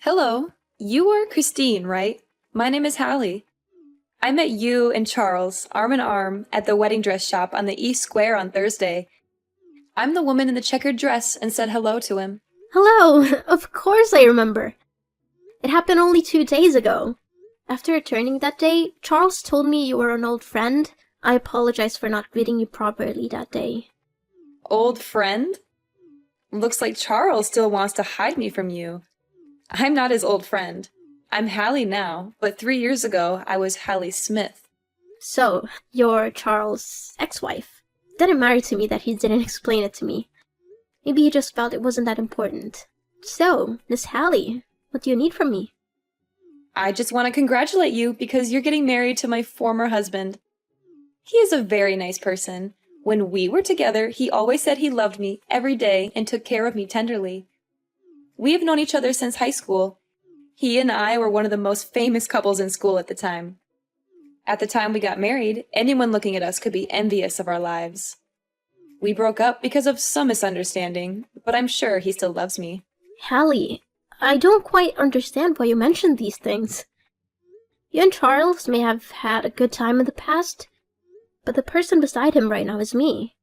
Hello, you are Christine, right? My name is Hallie. I met you and Charles, arm in arm, at the wedding dress shop on the East Square on Thursday. I'm the woman in the checkered dress and said hello to him. Hello! Of course I remember. It happened only 2 days ago. After returning that day, Charles told me you were an old friend. I apologize for not greeting you properly that day. Old friend? Looks like Charles still wants to hide me from you. I'm not his old friend. I'm Hallie now, but 3 years ago I was Hallie Smith. So, you're Charles' ex-wife. Didn't matter to me that he didn't explain it to me. Maybe he just felt it wasn't that important. So, Miss Hallie, what do you need from me? I just want to congratulate you because you're getting married to my former husband. He is a very nice person. When we were together, he always said he loved me every day and took care of me tenderly. We have known each other since high school. He and I were one of the most famous couples in school at the time. At the time we got married, anyone looking at us could be envious of our lives. We broke up because of some misunderstanding, but I'm sure he still loves me. Hallie, I don't quite understand why you mentioned these things. You and Charles may have had a good time in the past, but the person beside him right now is me.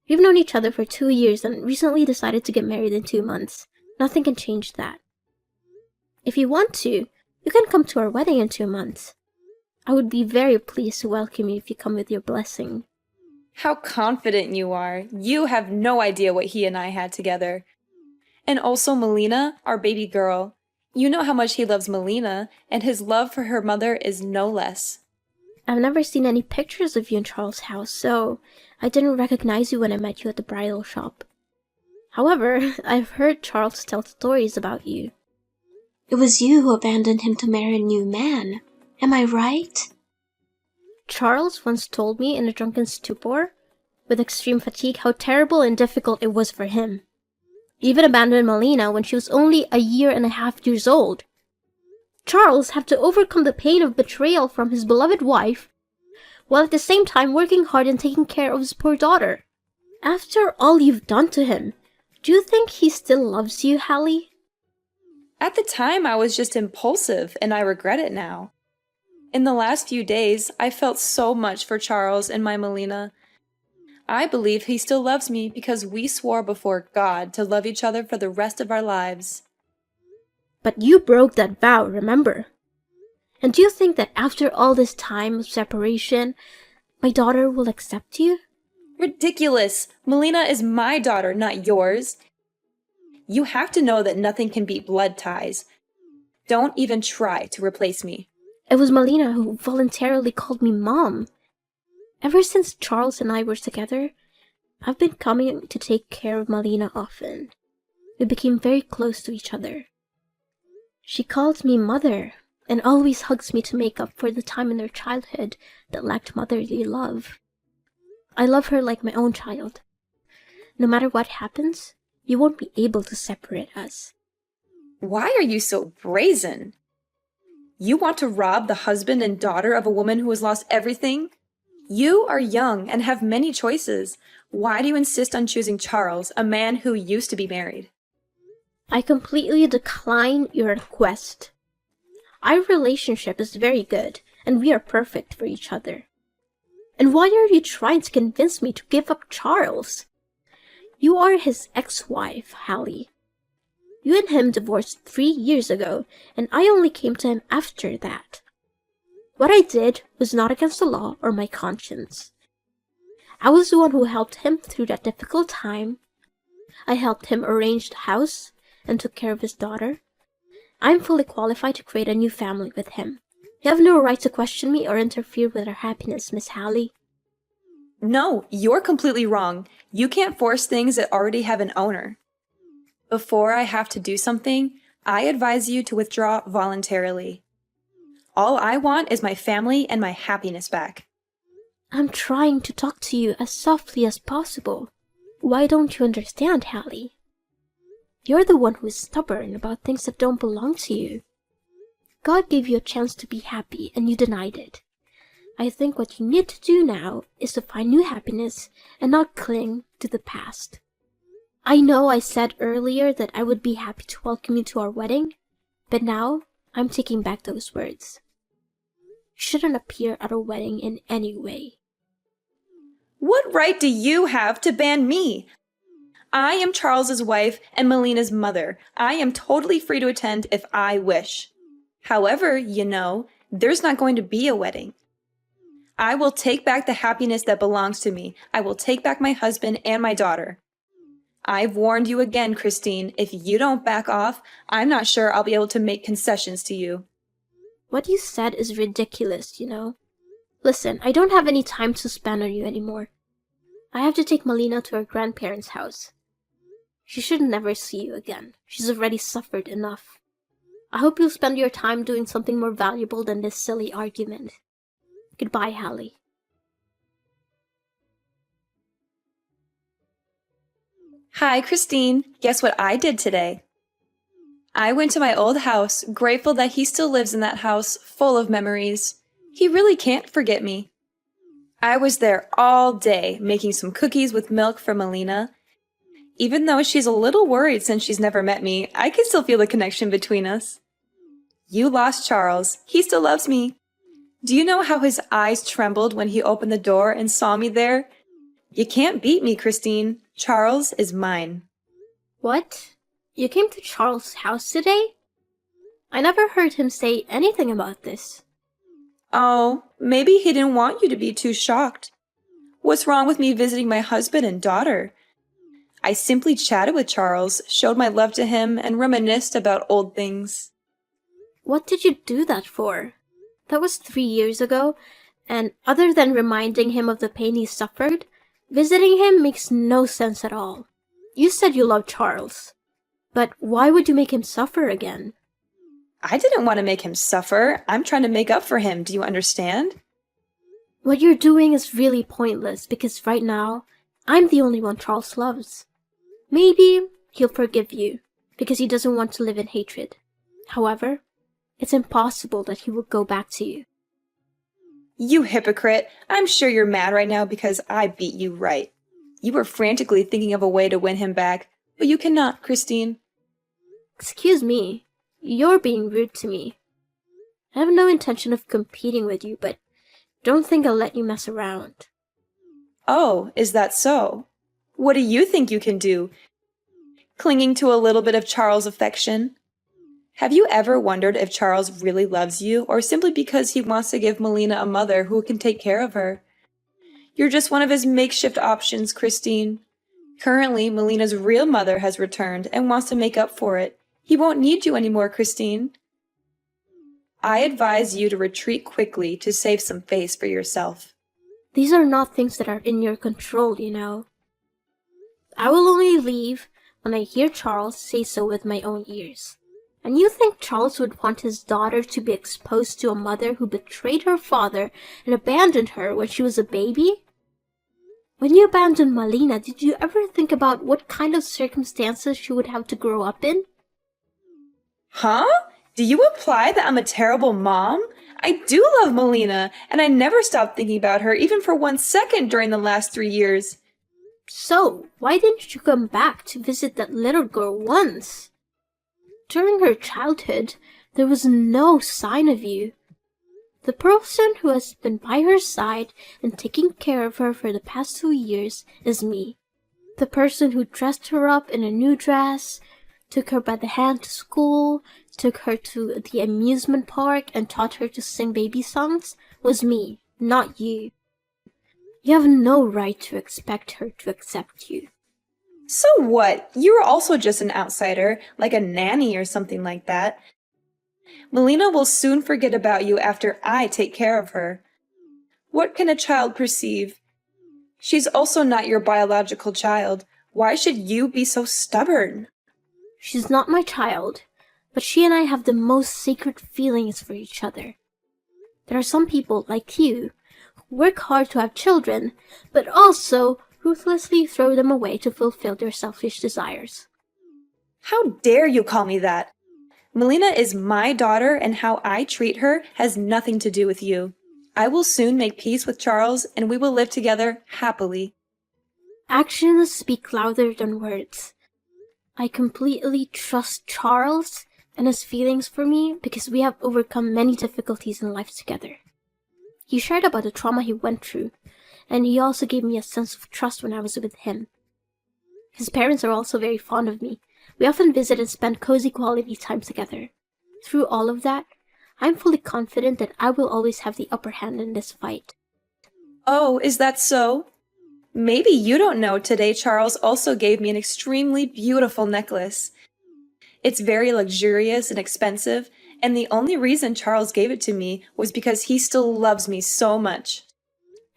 We've known each other for 2 years and recently decided to get married in 2 months. Nothing can change that. If you want to, you can come to our wedding in 2 months. I would be very pleased to welcome you if you come with your blessing. How confident you are. You have no idea what he and I had together. And also Melina, our baby girl. You know how much he loves Melina, and his love for her mother is no less. I've never seen any pictures of you in Charles' house, so I didn't recognize you when I met you at the bridal shop. However, I've heard Charles tell stories about you. It was you who abandoned him to marry a new man. Am I right? Charles once told me in a drunken stupor, with extreme fatigue, how terrible and difficult it was for him. He even abandoned Melina when she was only 1.5 years old. Charles had to overcome the pain of betrayal from his beloved wife, while at the same time working hard and taking care of his poor daughter. After all you've done to him, do you think he still loves you, Hallie? At the time, I was just impulsive, and I regret it now. In the last few days, I felt so much for Charles and my Melina. I believe he still loves me because we swore before God to love each other for the rest of our lives. But you broke that vow, remember? And do you think that after all this time of separation, my daughter will accept you? Ridiculous! Melina is my daughter, not yours. You have to know that nothing can beat blood ties. Don't even try to replace me. It was Melina who voluntarily called me Mom. Ever since Charles and I were together, I've been coming to take care of Melina often. We became very close to each other. She calls me Mother and always hugs me to make up for the time in her childhood that lacked motherly love. I love her like my own child. No matter what happens, you won't be able to separate us. Why are you so brazen? You want to rob the husband and daughter of a woman who has lost everything? You are young and have many choices. Why do you insist on choosing Charles, a man who used to be married? I completely decline your request. Our relationship is very good, and we are perfect for each other. And why are you trying to convince me to give up Charles? You are his ex-wife, Hallie. You and him divorced 3 years ago, and I only came to him after that. What I did was not against the law or my conscience. I was the one who helped him through that difficult time. I helped him arrange the house and took care of his daughter. I'm fully qualified to create a new family with him. You have no right to question me or interfere with our happiness, Miss Hallie. No, you're completely wrong. You can't force things that already have an owner. Before I have to do something, I advise you to withdraw voluntarily. All I want is my family and my happiness back. I'm trying to talk to you as softly as possible. Why don't you understand, Hallie? You're the one who is stubborn about things that don't belong to you. God gave you a chance to be happy, and you denied it. I think what you need to do now is to find new happiness and not cling to the past. I know I said earlier that I would be happy to welcome you to our wedding, But now, I'm taking back those words. You shouldn't appear at a wedding in any way. What right do you have to ban me? I am Charles's wife and Melina's mother. I am totally free to attend if I wish. However, there's not going to be a wedding. I will take back the happiness that belongs to me. I will take back my husband and my daughter. I've warned you again, Christine. If you don't back off, I'm not sure I'll be able to make concessions to you. What you said is ridiculous, Listen, I don't have any time to spend on you anymore. I have to take Melina to her grandparents' house. She should never see you again. She's already suffered enough. I hope you'll spend your time doing something more valuable than this silly argument. Goodbye, Hallie. Hi, Christine. Guess what I did today? I went to my old house, grateful that he still lives in that house, full of memories. He really can't forget me. I was there all day, making some cookies with milk for Melina. Even though she's a little worried since she's never met me, I can still feel the connection between us. You lost Charles. He still loves me. Do you know how his eyes trembled when he opened the door and saw me there? You can't beat me, Christine. Charles is mine. What? You came to Charles' house today? I never heard him say anything about this. Oh, maybe he didn't want you to be too shocked. What's wrong with me visiting my husband and daughter? I simply chatted with Charles, showed my love to him, and reminisced about old things. What did you do that for? That was 3 years ago, and other than reminding him of the pain he suffered, visiting him makes no sense at all. You said you loved Charles, but why would you make him suffer again? I didn't want to make him suffer. I'm trying to make up for him. Do you understand? What you're doing is really pointless because right now, I'm the only one Charles loves. Maybe he'll forgive you because he doesn't want to live in hatred. However, it's impossible that he will go back to you. You hypocrite. I'm sure you're mad right now because I beat you right. You were frantically thinking of a way to win him back, but you cannot, Christine. Excuse me. You're being rude to me. I have no intention of competing with you, but don't think I'll let you mess around. Oh, is that so? What do you think you can do? Clinging to a little bit of Charles' affection? Have you ever wondered if Charles really loves you, or simply because he wants to give Melina a mother who can take care of her? You're just one of his makeshift options, Christine. Currently, Melina's real mother has returned and wants to make up for it. He won't need you anymore, Christine. I advise you to retreat quickly to save some face for yourself. These are not things that are in your control, I will only leave when I hear Charles say so with my own ears. And you think Charles would want his daughter to be exposed to a mother who betrayed her father and abandoned her when she was a baby? When you abandoned Melina, did you ever think about what kind of circumstances she would have to grow up in? Huh? Do you imply that I'm a terrible mom? I do love Melina, and I never stopped thinking about her even for 1 second during the last 3 years. So, why didn't you come back to visit that little girl once? During her childhood, there was no sign of you. The person who has been by her side and taking care of her for the past 2 years is me. The person who dressed her up in a new dress, took her by the hand to school, took her to the amusement park, and taught her to sing baby songs was me, not you. You have no right to expect her to accept you. So what? You were also just an outsider, like a nanny or something like that. Melina will soon forget about you after I take care of her. What can a child perceive? She's also not your biological child. Why should you be so stubborn? She's not my child, but she and I have the most sacred feelings for each other. There are some people like you who work hard to have children, but also ruthlessly throw them away to fulfill their selfish desires. How dare you call me that? Melina is my daughter, and how I treat her has nothing to do with you. I will soon make peace with Charles, and we will live together happily. Actions speak louder than words. I completely trust Charles, and his feelings for me because we have overcome many difficulties in life together. He shared about the trauma he went through, and he also gave me a sense of trust when I was with him. His parents are also very fond of me. We often visit and spend cozy quality time together. Through all of that, I'm fully confident that I will always have the upper hand in this fight. Oh, is that so? Maybe you don't know today Charles also gave me an extremely beautiful necklace. It's very luxurious and expensive, and the only reason Charles gave it to me was because he still loves me so much.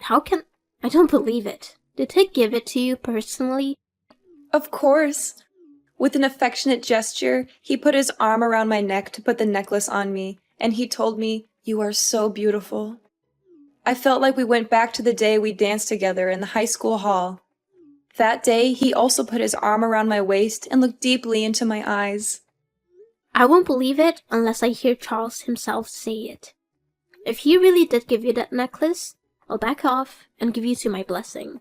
I don't believe it. Did he give it to you personally? Of course. With an affectionate gesture, he put his arm around my neck to put the necklace on me, and he told me, "You are so beautiful." I felt like we went back to the day we danced together in the high school hall. That day, he also put his arm around my waist and looked deeply into my eyes. I won't believe it unless I hear Charles himself say it. If he really did give you that necklace, I'll back off and give you to my blessing.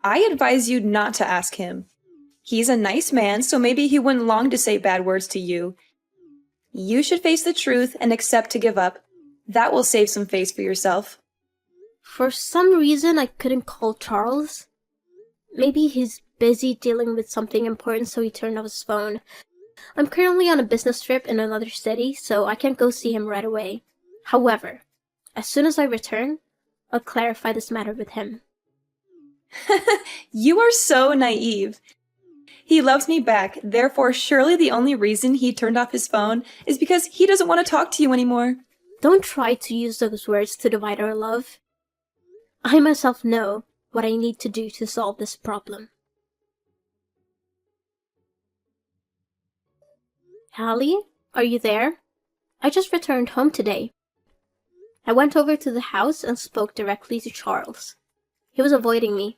I advise you not to ask him. He's a nice man, so maybe he wouldn't long to say bad words to you. You should face the truth and accept to give up. That will save some face for yourself. For some reason, I couldn't call Charles. Maybe he's busy dealing with something important, so he turned off his phone. I'm currently on a business trip in another city, so I can't go see him right away. However, as soon as I return, I'll clarify this matter with him. You are so naive. He loves me back, therefore surely the only reason he turned off his phone is because he doesn't want to talk to you anymore. Don't try to use those words to divide our love. I myself know what I need to do to solve this problem. Hallie, are you there? I just returned home today. I went over to the house and spoke directly to Charles. He was avoiding me.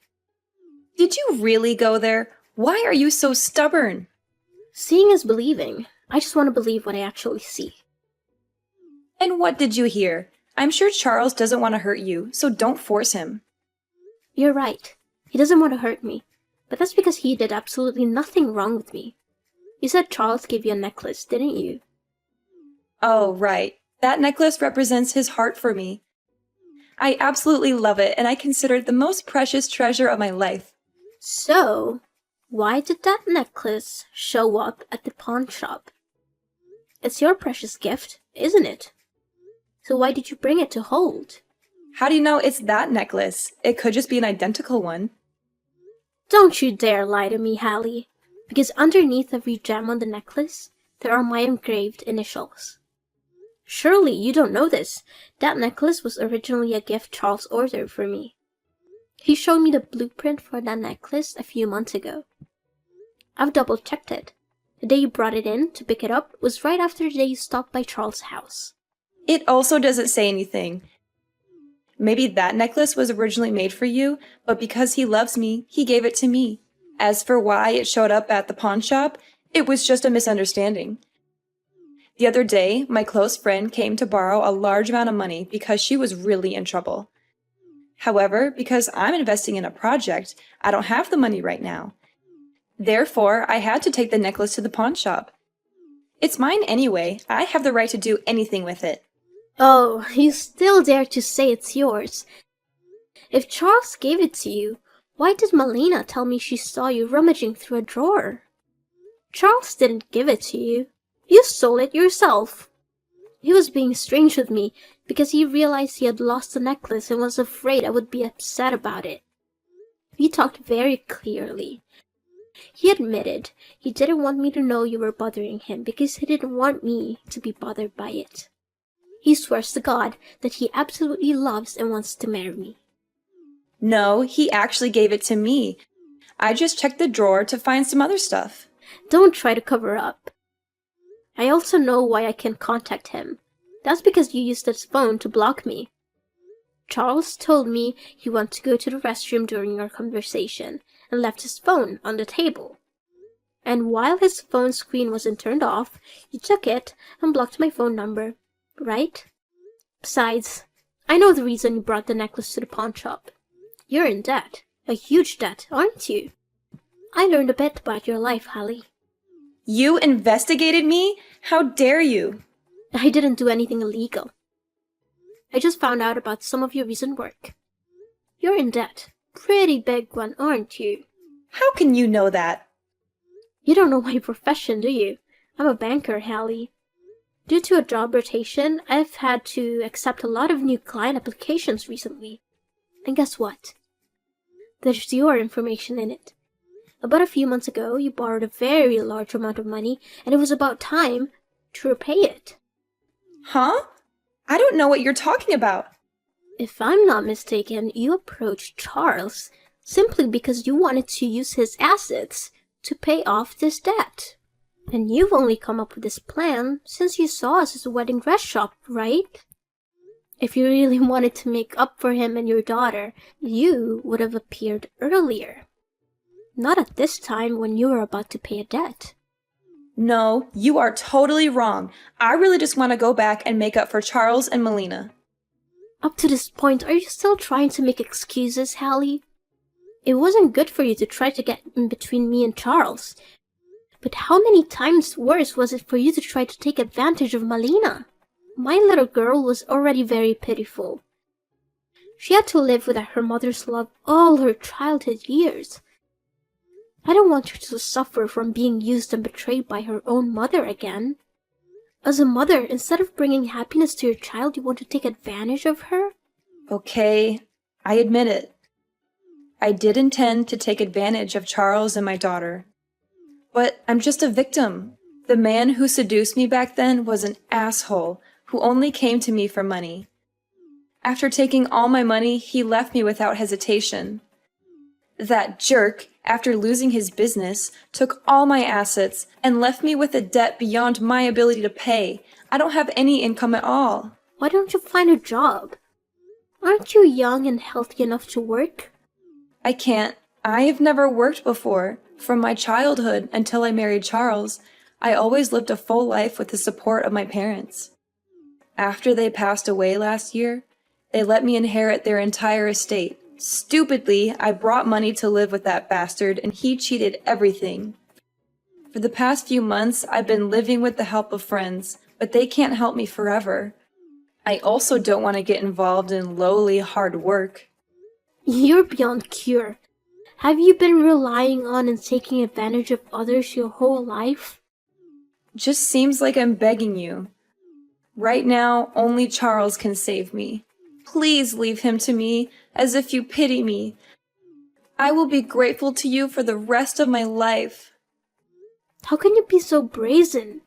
Did you really go there? Why are you so stubborn? Seeing is believing. I just want to believe what I actually see. And what did you hear? I'm sure Charles doesn't want to hurt you, so don't force him. You're right. He doesn't want to hurt me, but that's because he did absolutely nothing wrong with me. You said Charles gave you a necklace, didn't you? Oh, right. That necklace represents his heart for me. I absolutely love it, and I consider it the most precious treasure of my life. So, why did that necklace show up at the pawn shop? It's your precious gift, isn't it? So why did you bring it to hold? How do you know it's that necklace? It could just be an identical one. Don't you dare lie to me, Hallie, because underneath every gem on the necklace, there are my engraved initials. Surely you don't know this. That necklace was originally a gift Charles ordered for me. He showed me the blueprint for that necklace a few months ago. I've double-checked it. The day you brought it in to pick it up was right after the day you stopped by Charles' house. It also doesn't say anything. Maybe that necklace was originally made for you, but because he loves me, he gave it to me. As for why it showed up at the pawn shop, it was just a misunderstanding. The other day, my close friend came to borrow a large amount of money because she was really in trouble. However, because I'm investing in a project, I don't have the money right now. Therefore, I had to take the necklace to the pawn shop. It's mine anyway. I have the right to do anything with it. Oh, you still dare to say it's yours. If Charles gave it to you, why did Malina tell me she saw you rummaging through a drawer? Charles didn't give it to you. You stole it yourself. He was being strange with me because he realized he had lost the necklace and was afraid I would be upset about it. We talked very clearly. He admitted he didn't want me to know you were bothering him because he didn't want me to be bothered by it. He swears to God that he absolutely loves and wants to marry me. No, he actually gave it to me. I just checked the drawer to find some other stuff. Don't try to cover up. I also know why I can't contact him. That's because you used his phone to block me. Charles told me he went to go to the restroom during our conversation and left his phone on the table. And while his phone screen wasn't turned off, you took it and blocked my phone number, right? Besides, I know the reason you brought the necklace to the pawn shop. You're in debt. A huge debt, aren't you? I learned a bit about your life, Hallie. You investigated me? How dare you? I didn't do anything illegal. I just found out about some of your recent work. You're in debt. Pretty big one, aren't you? How can you know that? You don't know my profession, do you? I'm a banker, Hallie. Due to a job rotation, I've had to accept a lot of new client applications recently. And guess what? There's your information in it. About a few months ago, you borrowed a very large amount of money, and it was about time to repay it. Huh? I don't know what you're talking about. If I'm not mistaken, you approached Charles simply because you wanted to use his assets to pay off this debt. And you've only come up with this plan since you saw us as a wedding dress shop, right? If you really wanted to make up for him and your daughter, you would have appeared earlier. Not at this time when you were about to pay a debt. No, you are totally wrong. I really just want to go back and make up for Charles and Melina. Up to this point, are you still trying to make excuses, Hallie? It wasn't good for you to try to get in between me and Charles. But how many times worse was it for you to try to take advantage of Melina? My little girl was already very pitiful. She had to live without her mother's love all her childhood years. I don't want her to suffer from being used and betrayed by her own mother again. As a mother, instead of bringing happiness to your child, you want to take advantage of her? Okay, I admit it. I did intend to take advantage of Charles and my daughter. But I'm just a victim. The man who seduced me back then was an asshole who only came to me for money. After taking all my money, he left me without hesitation. That jerk, after losing his business, took all my assets and left me with a debt beyond my ability to pay. I don't have any income at all. Why don't you find a job? Aren't you young and healthy enough to work? I can't. I have never worked before. From my childhood until I married Charles, I always lived a full life with the support of my parents. After they passed away last year, they let me inherit their entire estate. Stupidly, I brought money to live with that bastard, and he cheated everything. For the past few months, I've been living with the help of friends, but they can't help me forever. I also don't want to get involved in lowly, hard work. You're beyond cure. Have you been relying on and taking advantage of others your whole life? Just seems like I'm begging you. Right now, only Charles can save me. Please leave him to me, as if you pity me. I will be grateful to you for the rest of my life. How can you be so brazen?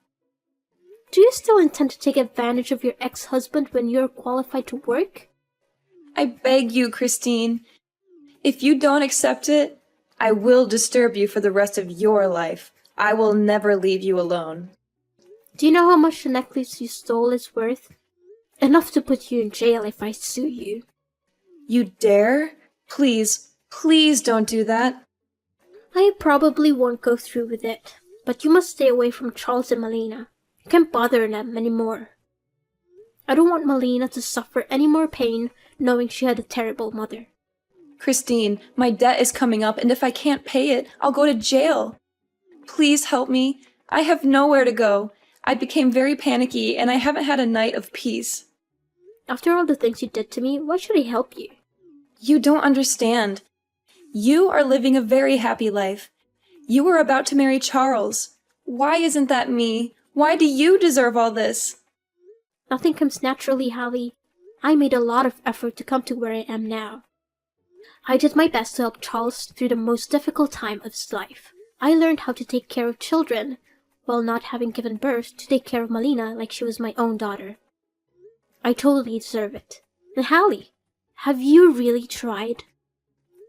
Do you still intend to take advantage of your ex-husband when you're qualified to work? I beg you, Christine. If you don't accept it, I will disturb you for the rest of your life. I will never leave you alone. Do you know how much the necklace you stole is worth? Enough to put you in jail if I sue you. You dare? Please, please don't do that. I probably won't go through with it, but you must stay away from Charles and Melina. You can't bother them anymore. I don't want Melina to suffer any more pain knowing she had a terrible mother. Christine, my debt is coming up, and if I can't pay it, I'll go to jail. Please help me. I have nowhere to go. I became very panicky, and I haven't had a night of peace. After all the things you did to me, why should I help you? You don't understand. You are living a very happy life. You are about to marry Charles. Why isn't that me? Why do you deserve all this? Nothing comes naturally, Hallie. I made a lot of effort to come to where I am now. I did my best to help Charles through the most difficult time of his life. I learned how to take care of children, while not having given birth to take care of Melina like she was my own daughter. I totally deserve it. And Hallie, have you really tried?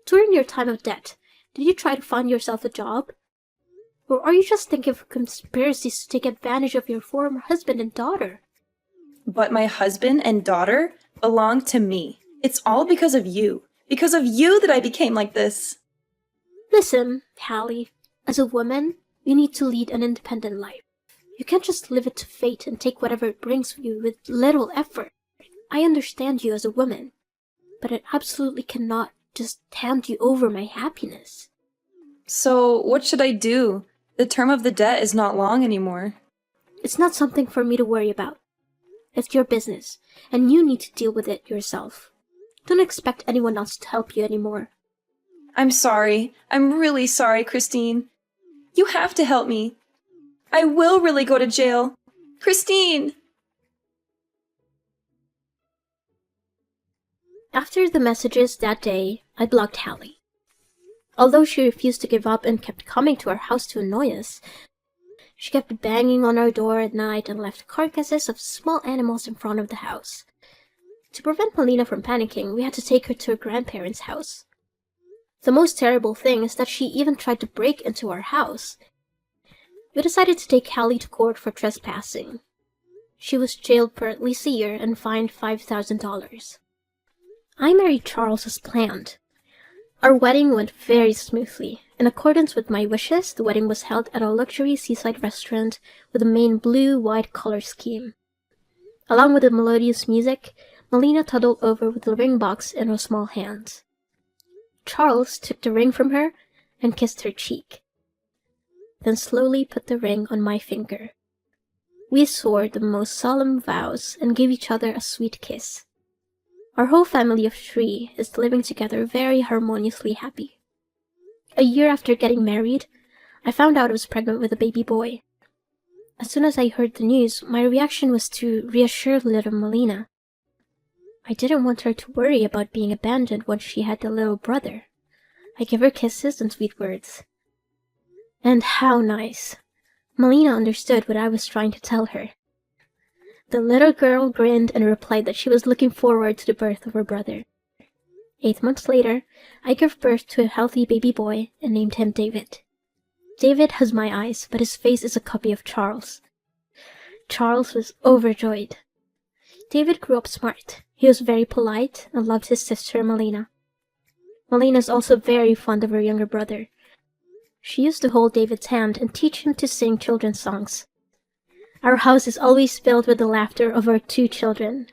During your time of debt, did you try to find yourself a job? Or are you just thinking of conspiracies to take advantage of your former husband and daughter? But my husband and daughter belong to me. It's all because of you. Because of you that I became like this. Listen, Hallie, as a woman, you need to lead an independent life. You can't just live it to fate and take whatever it brings you with little effort. I understand you as a woman, but I absolutely cannot just hand you over my happiness. So, what should I do? The term of the debt is not long anymore. It's not something for me to worry about. It's your business, and you need to deal with it yourself. Don't expect anyone else to help you anymore. I'm sorry. I'm really sorry, Christine. You have to help me. I will really go to jail. Christine! After the messages that day, I blocked Hallie. Although she refused to give up and kept coming to our house to annoy us, she kept banging on our door at night and left carcasses of small animals in front of the house. To prevent Melina from panicking, we had to take her to her grandparents' house. The most terrible thing is that she even tried to break into our house. We decided to take Hallie to court for trespassing. She was jailed for at least a year and fined $5,000. I married Charles as planned. Our wedding went very smoothly. In accordance with my wishes, the wedding was held at a luxury seaside restaurant with a main blue-white color scheme. Along with the melodious music, Melina toddled over with the ring box in her small hands. Charles took the ring from her and kissed her cheek, then slowly put the ring on my finger. We swore the most solemn vows and gave each other a sweet kiss. Our whole family of 3 is living together very harmoniously happy. A year after getting married, I found out I was pregnant with a baby boy. As soon as I heard the news, my reaction was to reassure little Melina. I didn't want her to worry about being abandoned once she had a little brother. I gave her kisses and sweet words. And how nice! Melina understood what I was trying to tell her. The little girl grinned and replied that she was looking forward to the birth of her brother. 8 months later, I gave birth to a healthy baby boy and named him David. David has my eyes, but his face is a copy of Charles. Charles was overjoyed. David grew up smart. He was very polite and loved his sister Melina. Melina is also very fond of her younger brother. She used to hold David's hand and teach him to sing children's songs. Our house is always filled with the laughter of our 2 children.